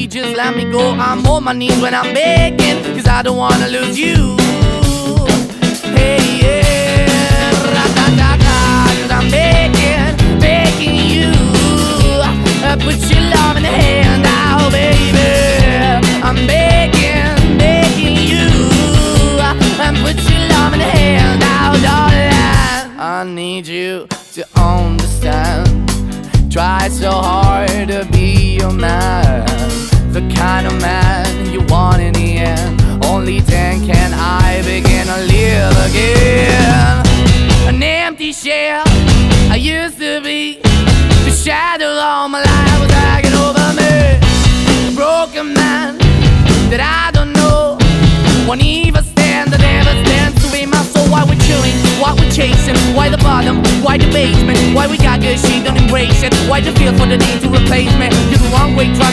Please just let me go. I'm on my knees when I'm begging, 'cause I don't wanna lose you. Hey, yeah, ra-da-da-da, 'cause I'm begging you. Put your love in the hand now, baby. I'm begging you. Put your love in the hand now, darling. I need you to understand. Try so hard to be your man, the kind of man you want in the end. Only then can I begin to live again. An empty shell I used to be, the shadow all my life was hanging over me. A broken man that I don't know, won't even stand, that never stands to be my soul. Why we're chilling, why we're chasing, why the bottom, why the basement, why we got good, she don't embrace it. Why the feel for the need to replace me? You're the wrong way, trying